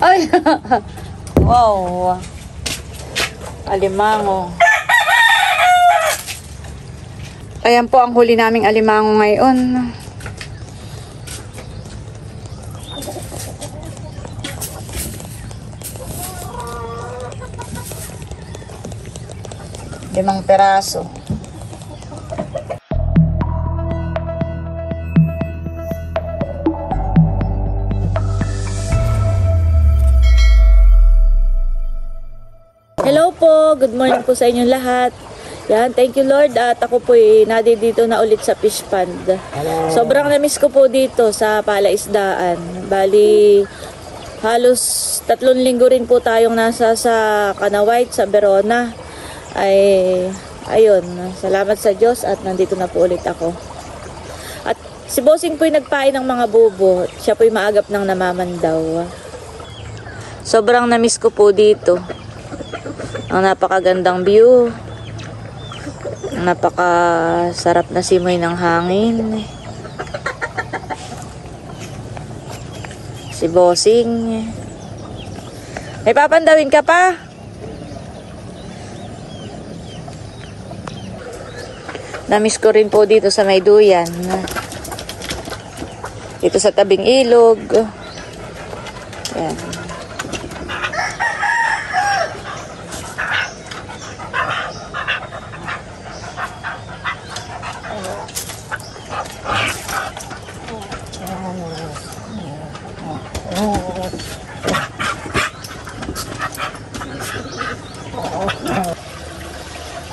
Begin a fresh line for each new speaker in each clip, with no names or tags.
Ay! Wow! Alimango. Ayan po ang huli naming alimango ngayon. Limang peraso. Hello po, good morning po sa inyong lahat. Yan, thank you Lord at ako po dito na ulit sa fish pond. Hello. Sobrang na-miss ko po dito sa palaisdaan. Bali, halos 3 linggo rin po tayong nasa sa Kanawait, sa Verona. Ayun, salamat sa Diyos at nandito na po ulit ako. At si Bossing po nagpain ng mga bubo. Siya po maagap ng namamandaw. Sobrang na-miss ko po dito. Ang napakagandang view. Ang napakasarap na simoy ng hangin. Si Bossing. May papandawin ka pa? Namiss ko rin po dito sa Mayduyan. Dito sa tabing ilog. Yan.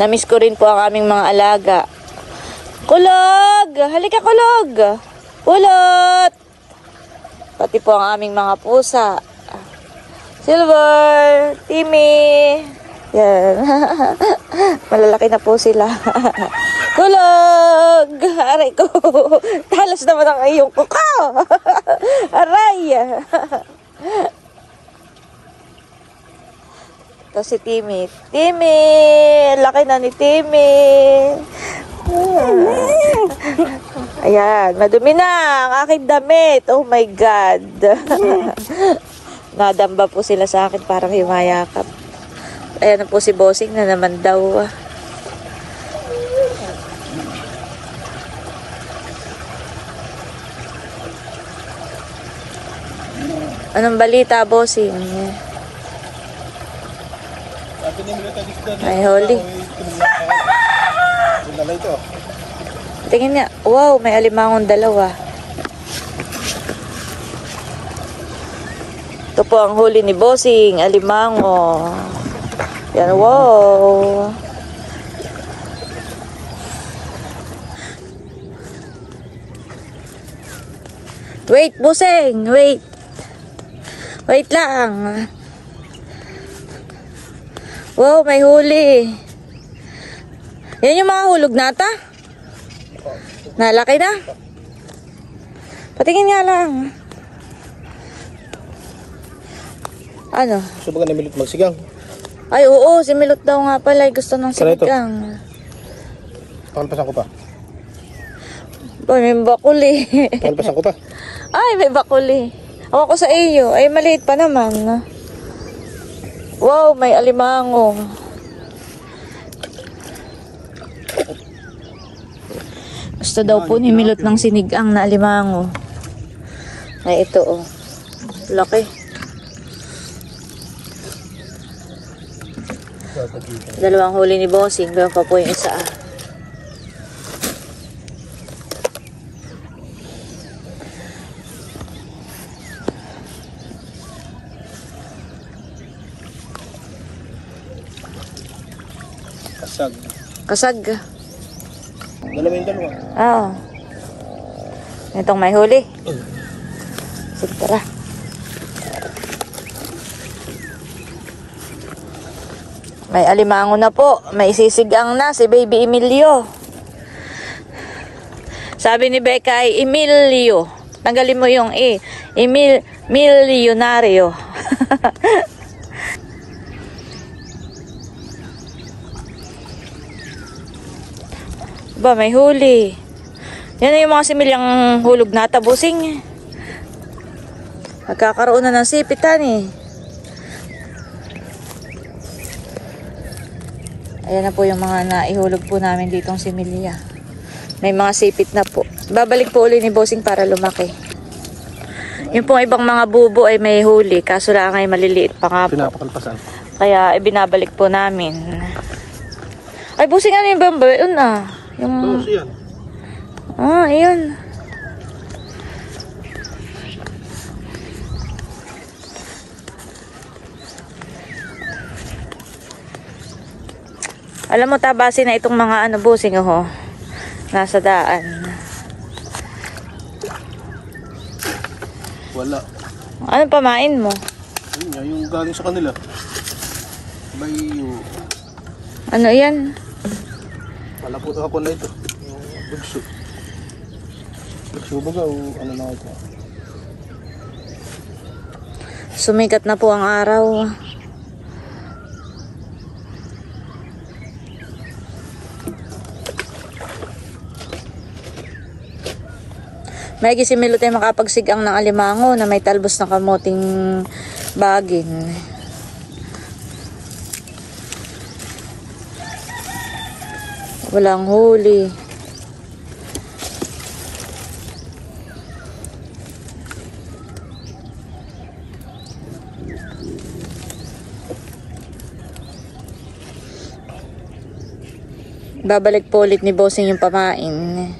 Namiss ko rin po ang aming mga alaga. Kulog! Halika kulog! Pulot! Pati po ang aming mga pusa. Silver! Timmy! Yan. Malalaki na po sila. Kulog! Aray ko! Talas naman ang iyong kuko! Aray! Ito si Timmy. Timmy! Laki na ni Timmy! Ayan, madumi na ang aking damit. Oh my God. Nadamba po sila sa akin, parang himayakap. Ayan na po si Bossing na naman daw. Anong balita, Bossing? Ay, holy. Tingin niya. Wow, may alimangon dalawa. Ito po ang huli ni Bossing, alimango. Yan, wow. Wait, Bossing, wait. Wait lang. Wow, may huli. Yan yung mga hulog nata? Nalaki na? Patingin nga lang. Ano?
Gusto ba ka ni Milot magsigang?
Ay, oo. Si Milot daw nga pala. Gusto ng sinigang.
Pakalpasan ko pa.
Boy, may bakuli.
Pakalpasan ko pa.
Ay, may bakuli. Ako sa iyo. Ay, maliit pa naman. Wow, may alimango. Gusto daw po ni Milot ng sinigang na alimango. Ay, ito oh. Laki. Dalawang huli ni Bossing. Gawin pa po yung isa.
Kasag.
Kasag.
Dalawa yung dalawa.
Oo. Itong may huli. Sige, tara. May alimango na po. May sisigang na si Baby Emilio. Sabi ni Becca ay Emilio. Tanggalin mo yung E. Milyonario. Ba, may huli. Yan na yung mga similyang hulog nata, Bossing. Nagkakaroon na ng sipitan eh. Ayan na po yung mga naihulog po namin ditong similya. May mga sipit na po. Babalik po uli ni Bossing para lumaki. Yung pong ibang mga bubo ay may huli. Kaso lang ay maliliit pa nga po.
Pinapakalpasan.
Kaya ibinabalik po namin. Ay, Bossing, ano yung bamba? Yun ah. Yung...
Oo, siyan.
Ah, ayun. Alam mo, tabasin na itong mga ano, Bossing, oh. Nasa daan.
Wala.
Ano pamain mo?
Yun nga, yung galing sa kanila. May yung...
Ano yan?
Wala po ako na ito. Yung bugso. Bugso baga o ano na ito.
Sumikat na po ang araw. May gisimilo tayo makapagsigang ng alimango na may talbos ng kamuting bagin. Walang huli. Babalik po ulit ni Bossing yung pamain.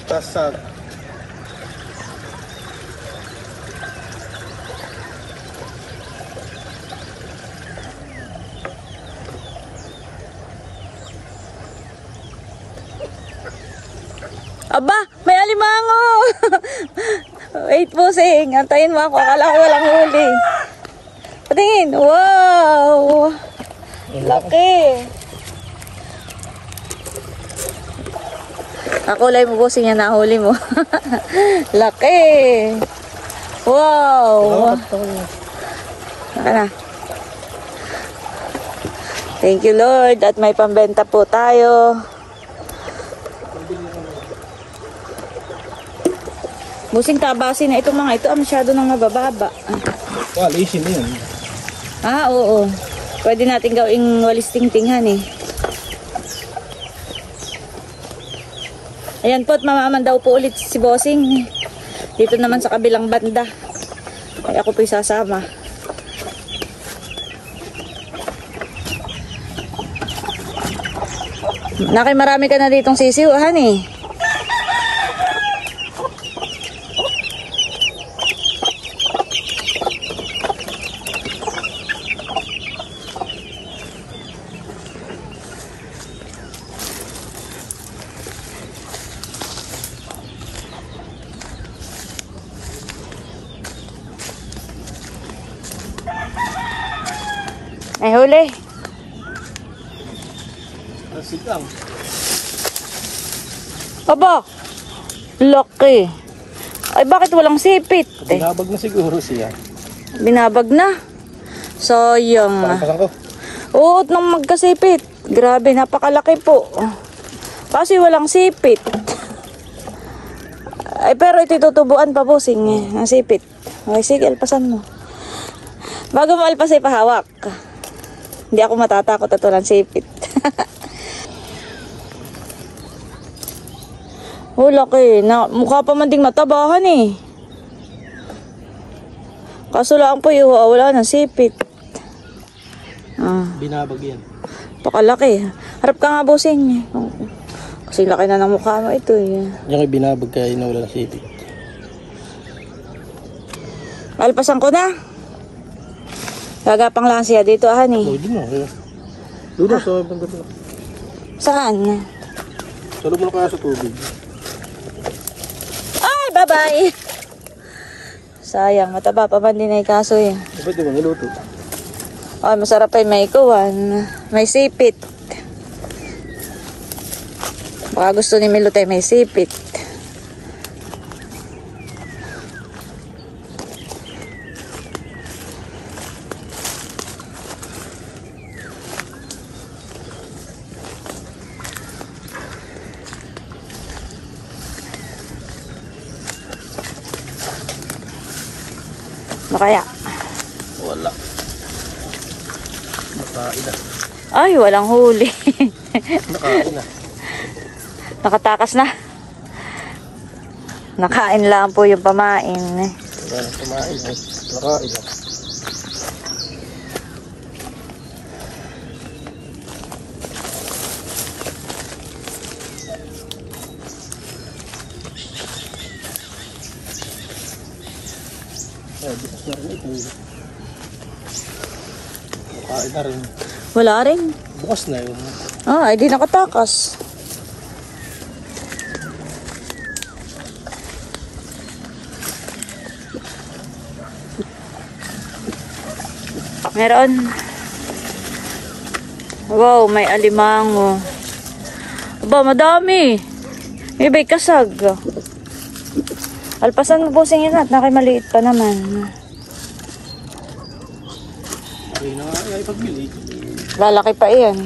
Tasag.
Aba, may alimango! Wait, Bossing. Antayin mo ako. Akala ko walang huli. Patingin. Wow! Laki! Kakulay mo, Bossing, yan nahuli mo. Laki! Wow! Naka na. Thank you, Lord. At may pambenta po tayo. Bossing, tabasin na itong mga ito. Masyado nang mabababa.
Alisin na yan.
Ah, oo. Pwede natin gawing walis tingtinghan eh. Ayan po, at mamaman daw po ulit si Bossing. Dito naman sa kabilang banda. Ay ako po'y sasama. Nakay marami ka na ditong sisiwahan eh. Ay huli.
Nasigang.
Aba, laki. Ay bakit walang sipit?
Binabag na siguro siya.
Binabag na. Sayang.
Palampasan ko.
Oo, nang magkasipit. Grabe, napakalaki po. Kasi walang sipit. Ay pero ito tutubuan pa, Bossing. Ang sipit. Okay, sige, alpasan mo. Bago mo alpas ay pahawak. Hindi ako matatakot at walang sipit. Oh, laki. Mukha pa man ding matabahan eh. Kaso lang po yung wala ng sipit. Ah,
Binabag yan.
pakalaki. Harap ka nga, Bossing. Kasi laki na ng mukha mo ito eh.
Yung binabag kaya nawala ng sipit.
Alpasan ko na. Gagapang lang siya dito, honey.
Pwede mo. Doon sa banda na.
Saan?
Salo mo na kaya sa tubig.
Ay, bye-bye! Sayang, mataba pa man din ay kaso eh.
Pwede mo niluto.
Ay, masarap ay may ikuwan. May sipit. Baka gusto ni Milo tayo may sipit. Ano kaya?
Wala. Nakain na.
Ay, walang huli.
Nakain na.
Nakatakas na. Nakain lang po yung pamain.
Wala na kumain. Nakain na. Bukas na rin ito. Nakain na rin.
Wala rin.
Bukas na yun.
Ah, ay di nakatakas. Meron. Wow, may alimango. Aba, madami. May bay kasag. Alpasan mo po singin at nakimaliit pa naman.
Ay na nga ay pagbili.
Lalaki pa iyan.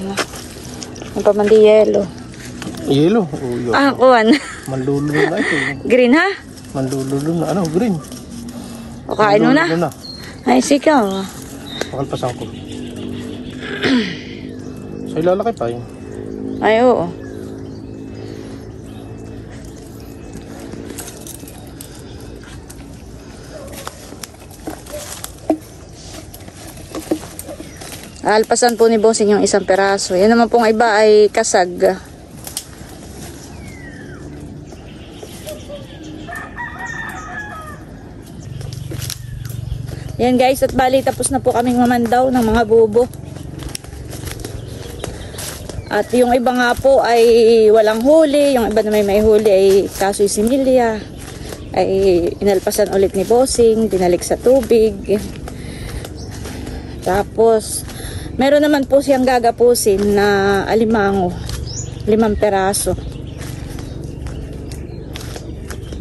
Yung pamandi yelo.
Yelo. Oh, yun.
Ah, kuwan.
Manlululo na ito.
Green ha?
Manlululo na. Ano? Green.
O kain mo na?
Manlululo na.
Ay, sikaw.
Pakalpasan ko. So ilalaki pa yun.
Ay, oo. Alpasan po ni Bossing yung isang peraso. Yan naman pong iba ay kasag. Yan guys, at bali tapos na po kaming mamandaw ng mga bubo. At yung iba nga po ay walang huli. Yung iba na may huli ay kasoy similya. Ay inalpasan ulit ni Bossing. Dinalik sa tubig. Tapos meron naman po siyang gagapusin na alimango. 5 peraso.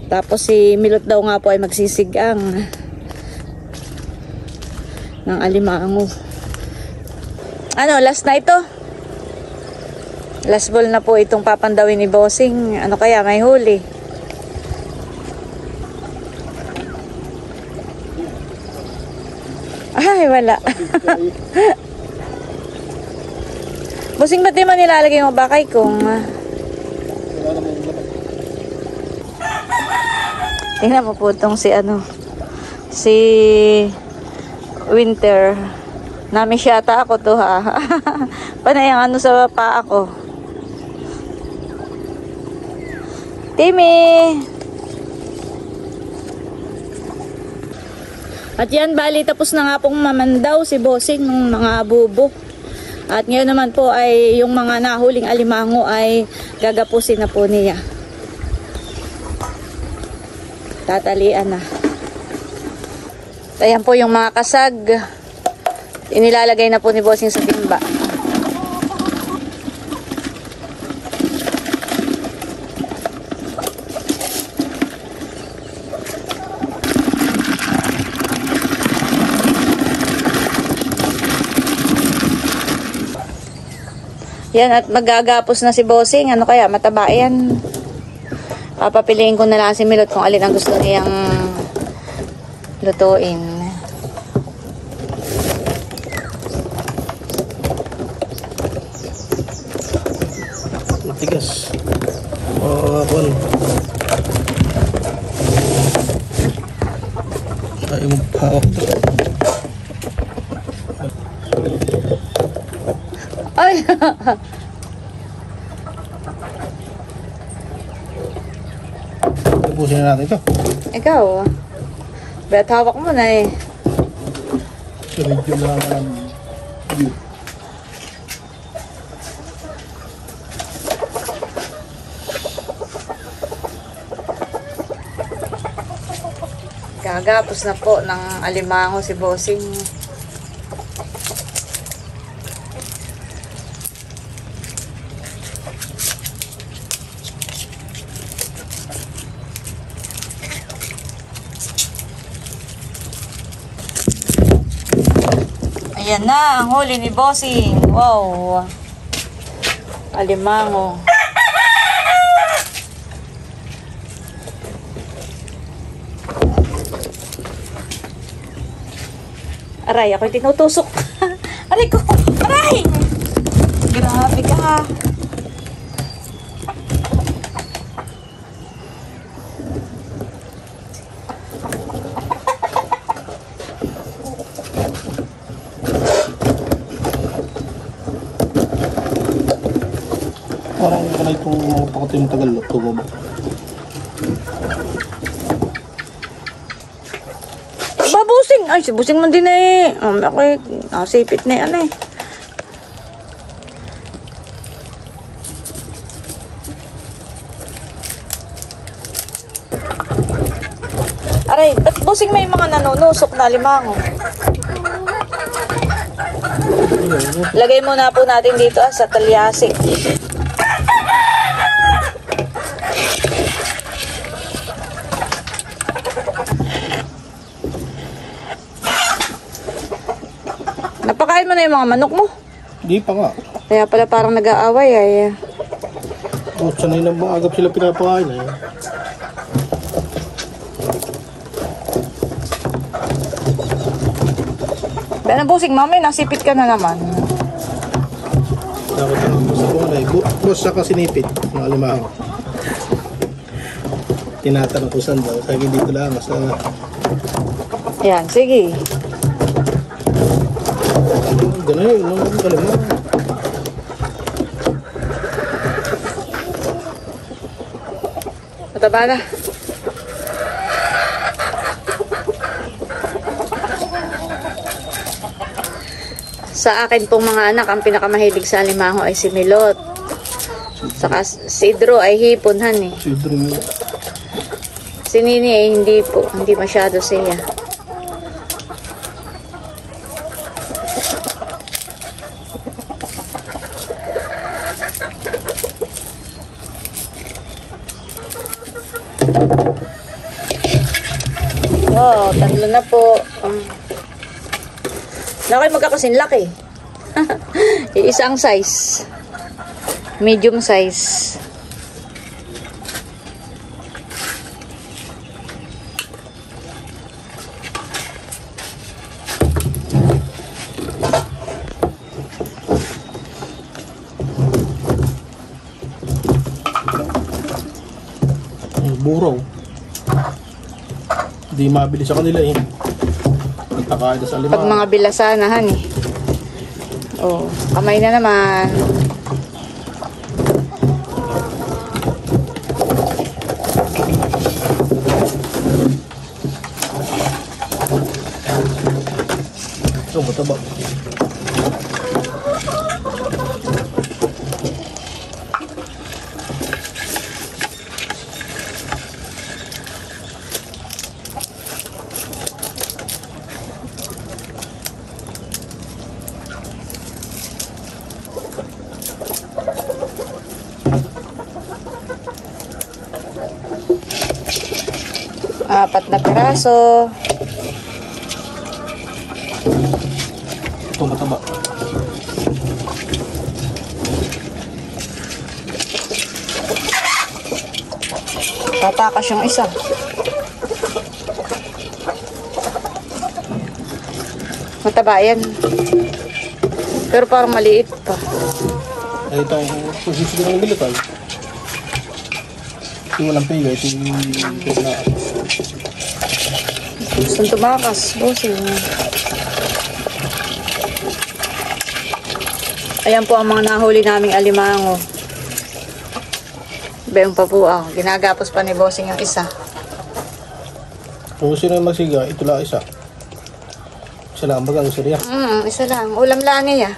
Tapos si Milot daw nga po ay magsisigang ng alimango. Ano, last na ito? Last ball na po itong papandawin ni Bossing. Ano kaya, may huli? Ay, wala. Bossing, ba't di mo nilalagay mo bakay kung... Tingnan mo po itong si ano, si Winter. Namiss yata ako to ha. Panay ang ano sa paa ko. Timmy! At yan, bali tapos na nga pong mamandaw si Bossing ng mga bubo. At ngayon naman po ay yung mga nahuling alimango ay gagapusin na po niya. Tatalian na. Ayan po yung mga kasag. Inilalagay na po ni Bossing sa timba. Yan, at magagapos na si Bossing. Ano kaya? Mataba yan. Papapiliin ko na lang si Milot kung alin ang gusto niyang lutuin.
Matigas. Bon. Ay, magpahawak to.
Ay!
Tapusin na natin ito.
Ikaw. Bet hawak mo na eh.
So, medyo lang view.
Gagapos na po ng alimango si Bossing. Ayan na, ang huli ni Bossing. Wow. Alimango. Aray, ako'y tinutusok. Aray ko! Aray! Grabe ka.
Parang kanay itong mga pakatay ng tagal. Tugo ba?
Babusing! Ay, si busing man din eh. Ako'y nakasipit na yan eh. Aray, ba't busing may mga nanunusok na limango? Lagay muna po natin dito sa talyasik. Napakain mo na yung mga manok mo.
Di pa nga.
Kaya pala parang nag-aaway ay.
O, sanay na mga agap sila pinapakain eh.
Bena busing, mamay, nasipit ka na naman.
Dapat ang gusto ko na eh. Boss, saka sinipit. Mga limahaw. Tinatanong ko saan daw. Sabi dito lang. Sa...
Yan, sige.
Ganun yun. Mga kalimahaw.
Mataba na. Sa akin pong mga anak, ang pinakamahilig sa alimango ay si Milot. Saka si Idro ay hiponhan eh.
Sidro yun.
Si Nini ay hindi po, hindi masyado siya. Wow, tatlo na po. Nakay magkakasin laki. Isang size. Medium size.
Buraw. Hindi mabili sa kanila eh. Nagtakain na sa limahaw.
Pag mga bilasanahan eh. Oh, kamay na naman.
Ito, mataba.
Apat na piraso.
Ito, mataba.
Tatakas yung isa. Mataba yan. Pero parang maliit pa.
Ay, ito ang posisyon ng militar. Ito walang pega. Ito yung na.
Gustong tumakas. Bossing. Ayan po ang mga nahuli naming alimango. Bayong pa po ah. Ginagapos pa ni Bossing yung isa.
Kung sino yung magsiga, ito lang isa. Isa lang baga, gusto niya.
Isa lang. Ulam lang niya.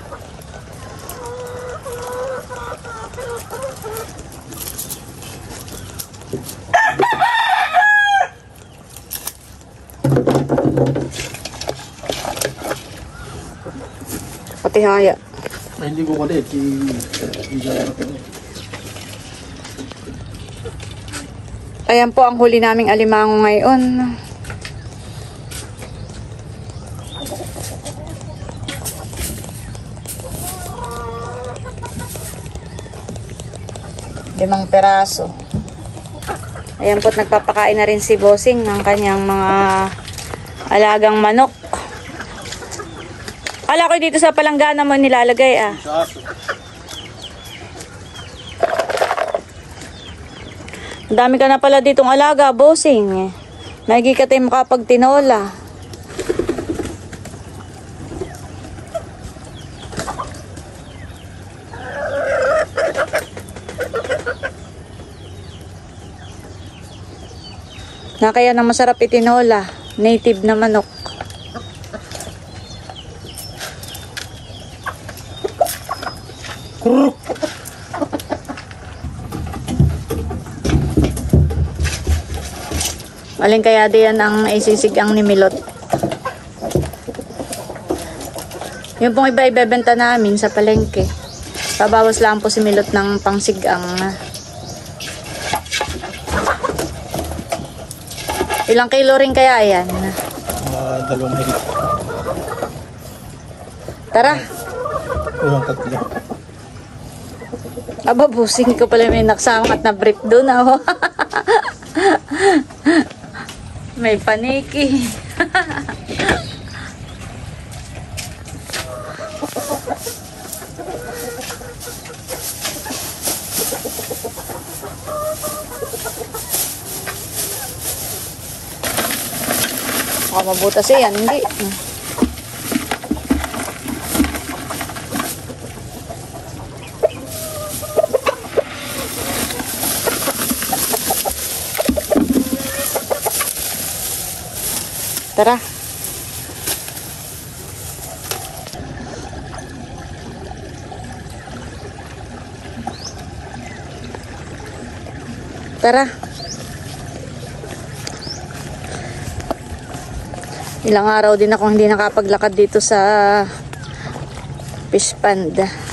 Pati haya.
Ay, hindi ko kalit.
Ayan po ang huli naming alimango ngayon. Limang peraso. Ayan po't nagpapakain na rin si Bossing ng kanyang mga alagang manok. Akala ko dito sa palanggana mo nilalagay ah.
Sa aso.
Ang dami ka na pala ditong alaga, bossing. Nagiging ka tayo makapagtinola. Na kaya nang masarap itinola. Native na manok.
Kuruk!
Alin kaya diyan ang isisigang ni Milot. Yung pong iba ibebenta namin sa palengke. Pabawas lang po si Milot ng pangsigang. Ilang kilo rin kaya yan?
2 higit.
Tara.
Urang 3.
Aba, busing ko pala may naksangat na brief doon. Oh. May paniki. Baka mabutas yan, hindi. Tara. Tara. Ilang araw din ako hindi nakapaglakad dito sa fish pond.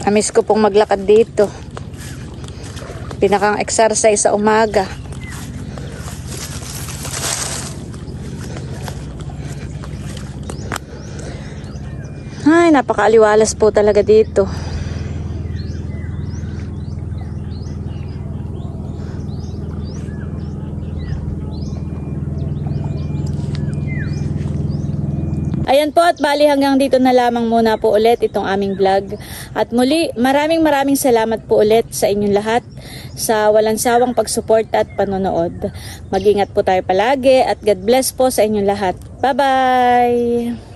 Amis ko pong maglakad dito. Pinakang exercise sa umaga. Ay, napakaaliwalas po talaga dito. Ayan po at bali hanggang dito na lamang muna po ulit itong aming vlog. At muli, maraming salamat po ulit sa inyong lahat sa walang sawang pagsuporta at panonood. Mag-ingat po tayo palagi at God bless po sa inyong lahat. Bye-bye!